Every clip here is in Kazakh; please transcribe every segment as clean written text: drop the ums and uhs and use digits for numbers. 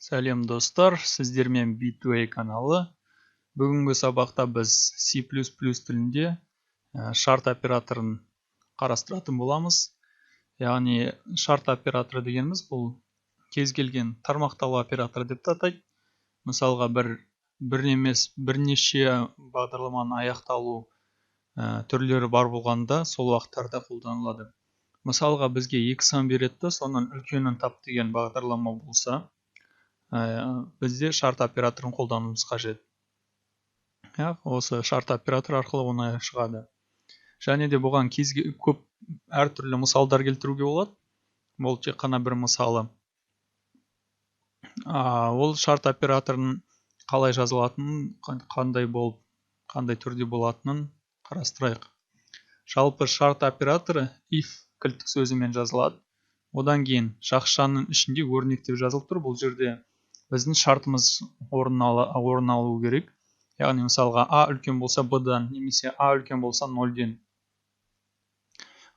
Сәлем достар, сіздермен Bitway каналы. Бүгінгі сабақта біз C++ тілінде шарт операторын қарастыратын боламыз. Яғни шарт операторы дегеніміз бұл кез келген тармақталу операторы деп атайды. Мысалға бір емес бірнеше бағдарламаның аяқталу түрлері бар болғанда сол уақыттарда қолданылады. Мысалға бізге екі сан береді, соның үлкенін тап деген бағдарлама болса, бізде шарт операторын қолдануымыз қажет. Осы шарт оператор арқылы оңай шығады. Және де бұған көп әртүрлі мысалдар келтіруге болады. Бұл тек қана бір мысалы. Ол шарт операторын қалай жазылатынын, қандай түрде болатынын қарастырайық. Жалпы шарт операторы if кілттік сөзімен жазылады. Одан кейін жақшаның ішінде өрнек деп жазылып тұр. Бұл жерде біздің шартымыз орын алу керек. Яғни мысалға А үлкен болса Б-дан, немесе А үлкен болса 0-ден.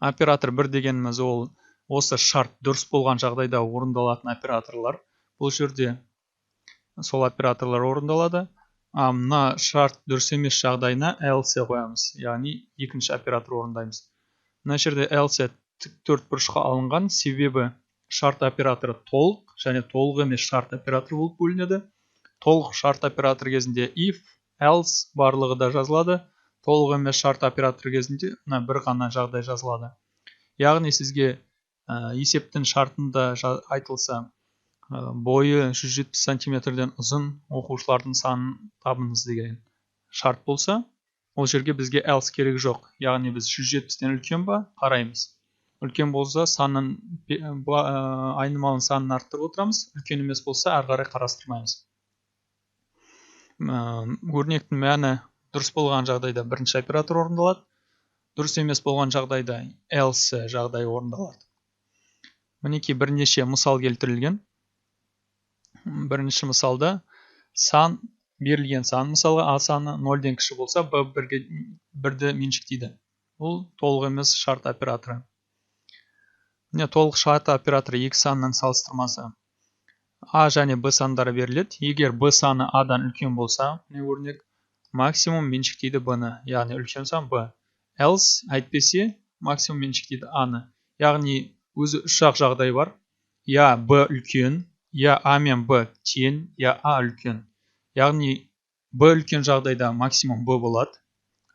Оператор 1 дегеніміз ол осы шарт дұрыс болған жағдайда орындалатын операторлар. Бұл жерде сол операторлар орындалады. Мына шарт дұрыс емес жағдайына else қоямыз. Яғни екінші оператор орындаймыз. Мына жерде else төрт бұрышқа алынған, себебі шарт операторы толық және толық емес шарт операторы болып бөлінеді. Толық шарт оператор кезінде if, else барлығы да жазылады. Толық емес шарт оператор кезінде бір ғана жағдай жазылады. Яғни сізге есептің шартында айтылса, бойы 170 сантиметрден ұзын оқушылардың санын табыңыз деген шарт болса, ол жерге бізге else керек жоқ. Яғни біз 170-тен үлкен ба қараймыз. Үлкен болса айнымалының санын арттырып отырамыз. Үлкен емес болса ары қарай қарастырмаймыз. Өрнектің мәні дұрыс болған жағдайда бірінші оператор орындалады. Дұрыс емес болған жағдайда else жағдай орындалады. Мінекей бірнеше мысал келтірілген. Бірінші мысалда берілген сан, мысалға А саны 0-ден кіші болса, Б 1-ді меншіктейді. Бұл толық емес шарт операторы. Толық шарт операторы екі санның салыстырмасы. А және Б сандары беріледі. Егер Б саны А-дан үлкен болса, өрнек максимум меншіктейді Б-ны, яғни үлкен сан Б. Else әйтпесе максимум меншіктейді А-ны. Яғни өзі үш жағдай бар. Я Б үлкен, я А мен Б тең, я А үлкен. Яғни Б үлкен жағдайда максимум Б болады.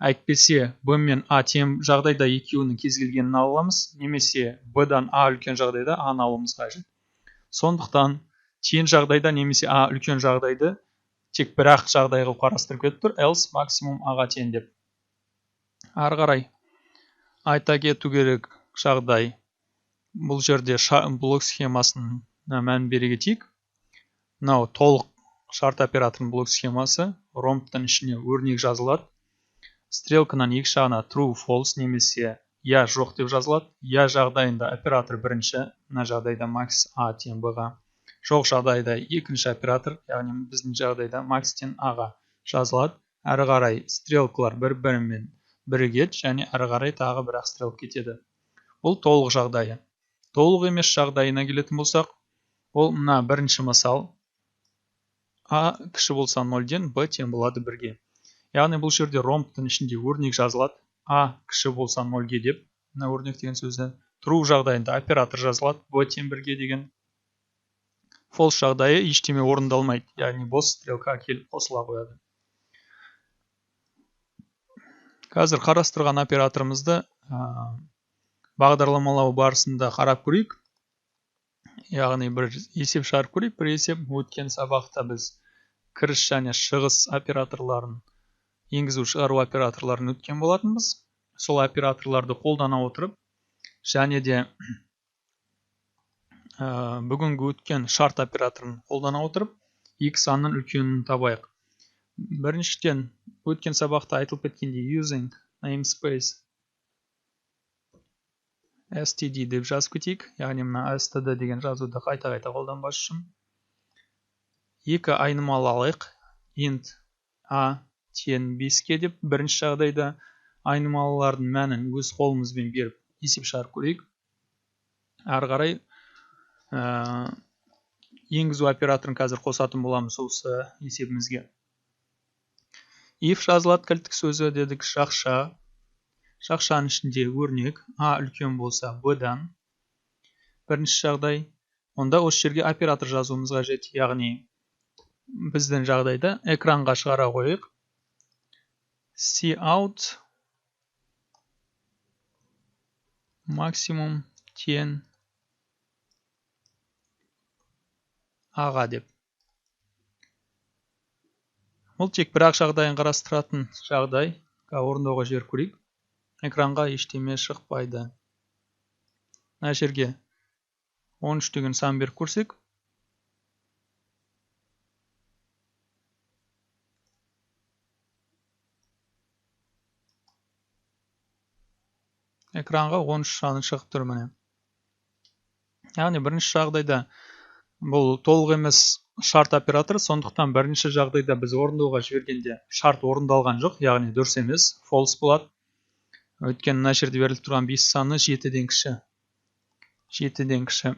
Әйтпесе Б мен А тең жағдайда екеуінің кез келгенін аламыз, немесе Б-дан А үлкен жағдайда А-ны алуымыз қажет. Сондықтан тең жағдайда немесе А үлкен жағдайды тек бір-ақ жағдайға қарастырып кетіп тұр, else максимум А-ға тең деп. Ары қарай айта кету керек жағдай. Бұл жерде блок схемасының мән бере кетейік. Мынау толық шарт операторының блок схемасы. Ромбтың ішіне өрнек жазылады. Стрелканың екі жағына true, false немесе я жоқ деп жазылады. Я жағдайында оператор бірінші, мына жағдайда max A тең Б-ға. Жоқ жағдайда екінші оператор, яғни біздің жағдайда max тең А-ға жазылады. Әрі қарай стрелкалар бір-бірімен бірігеді, және әрі қарай тағы бір-ақ стрелка кетеді. Бұл толық жағдайы. Толық емес жағдайына келетін болсақ, ол мына бірінші мысал. А кіші болса 0-ден, Б тең болады 1-ге. Яғни бұл жерде ромбтың ішінде өрнек жазылады. А кіші болса 0-ге деп, мына өрнек деген сөзді. True жағдайында оператор жазылады, Б тең 1-ге деген. False жағдайы ештеме орындалмайды, яғни бос стрелка келіп қосыла қояды. Қазір қарастырған операторымызды бағдарламалау барысында қарап көрейік. Яғни бір есеп шығарып көрейік. Бір есеп өткен сабақта біз кіріс және шығыс операторларын, енгізу шығару операторларын өткен болатынбыз. Сол операторларды қолдана отырып, және де бүгінгі өткен шарт операторын қолдана отырып, екі санның үлкенін табайық. Біріншіден, өткен сабақта айтылып кеткендей using namespace std деп жазып кетейік. Яғни мына std деген жазуды қайта-қайта қолданбас үшін. Екі айнымалы алайық. Int A тең 5-ке деп бірінші жағдайда айнымалылардың мәнін өз қолымызбен беріп есеп шығарып көрейік. Ары қарай енгізу операторын қазір қосатын боламыз осы есебімізге. If жазылады кілттік сөзі дедік жақша. Жақшаның ішінде өрнек А үлкен болса Б-дан. Бірінші жағдай. Онда осы жерге оператор жазуымыз қажет. Яғни біздің жағдайда экранға шығара қойық. Cout максимум тең аға деп. Бұл тек бір-ақ жағдайын қарастыратын жағдай. Орындауға жер көрейік. Экранға ештеме шықпайды. Мына жерге 13 деген сан беріп көрсек. Экранға 13 саны шығып тұр міне. Яғни бірінші жағдайда бұл толық емес шарт операторы, сондықтан бірінші жағдайда біз орындауға жібергенде шарт орындалған жоқ, яғни дұрыс емес, false болады. Өйткені мына жерде беріліп тұрған 5 саны 7-ден кіші. 7-ден кіші.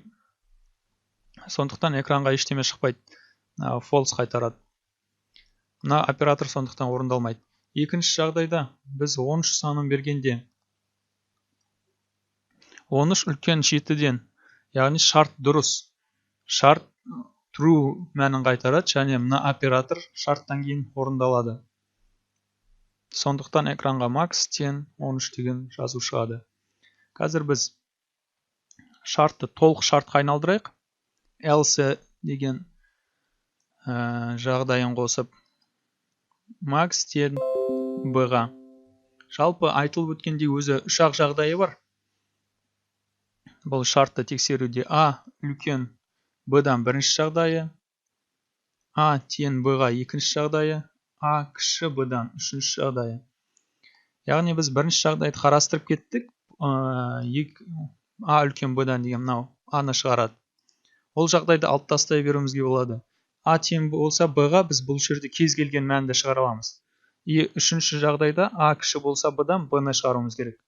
Сондықтан экранға ештеме шықпайды. False қайтарады. Мына оператор сондықтан орындалмайды. Екінші жағдайда біз 13 санын бергенде 13 үлкен 7-ден, яғни шарт дұрыс. Шарт true мәнін қайтарады, және мына оператор шарттан кейін орындалады. Сондықтан экранға max тең 13 деген жазу шығады. Қазір біз шартты толық шартқа айналдырайық. Else деген жағдайын қосып max тең b-ға. Жалпы айтылып өткендей өзі 3-ақ жағдайы бар. Бұл шартты тексеруде А үлкен b-дан бірінші жағдайы, А тең b-ға екінші жағдайы, А кіші b-дан үшінші жағдайы. Яғни біз бірінші жағдайды қарастырып кеттік. А үлкен b-дан деген мынау А-ны шығарады. Ол жағдайды алып тастай беруімізге болады. А тең болса b-ға біз бұл жерде кез келген мәнді шығара аламыз. Үшінші жағдайда А кіші болса b-дан b-ны шығаруымыз керек.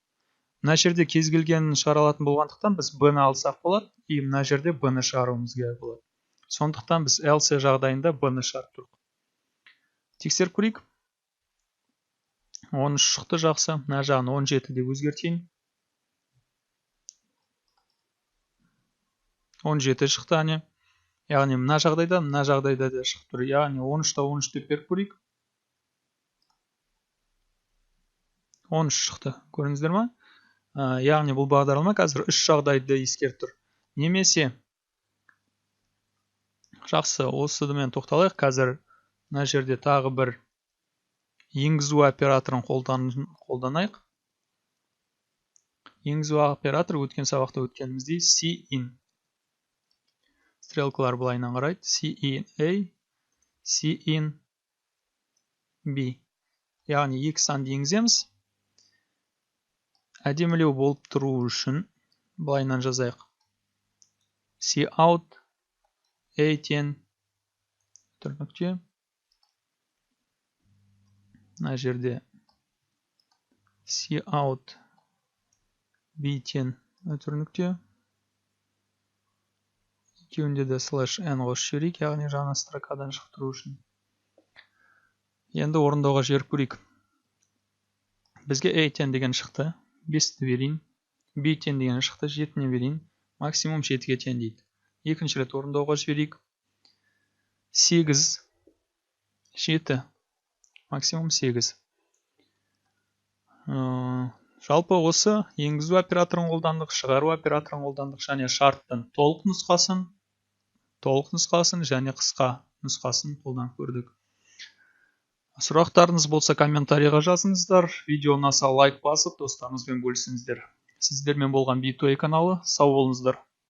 Мына жерде кез келген шығара алатын болғандықтан біз b-ны алсақ болады, мына жерде b-ны шығаруымыз керек болады. Сондықтан біз else жағдайында b-ны шығарып тұрдық. Тексеріп көрейік. 13 шықты жақсы. Мына жағын 17 деп өзгертейін. 17 шықты әне. Яғни мына жағдайда да шығып тұр. Яғни 13-та 13 деп беріп көрейік. 13 шықты. Көріңіздер ма? Яғни бұл бағдарлама қазір 3 жағдайды ескеріп тұр. Немесе жақсы, осыдымен тоқталайық. Қазір мына жерде тағы бір енгізу операторын қолданайық. Енгізу оператор өткен сабақта өткеніміздей cin. Стрелкалар былайынан қарайды. Cin A, cin B. Яғни 2 санды енгіземіз. Әдемілеу болып тұру үшін былайынан жазайық. Cout A тең нүкте. Мына жерде Cout B тең нүкте. Екеуінде де /n қосып жіберейік, яғни жаңа строкадан шығып тұру үшін. Енді орындауға жіберіп көрейік. Бізге A тең деген шықты. 5-ті берейін. B тең деген шықты. 7-не берейін. Максимум 7-ге тең дейді. Екінші рет орындауға жіберейік. 8, 7, максимум 8. Жалпы осы енгізу операторын қолдандық, шығару операторын қолдандық, және шарттың толық нұсқасын және қысқа нұсқасын қолданып көрдік. Сұрақтарыңыз болса комментарийға жазыңыздар. Видео ұнаса лайк басып, достарыңызбен бөлісіңіздер. Сіздермен болған B2A каналы. Сау болыңыздар.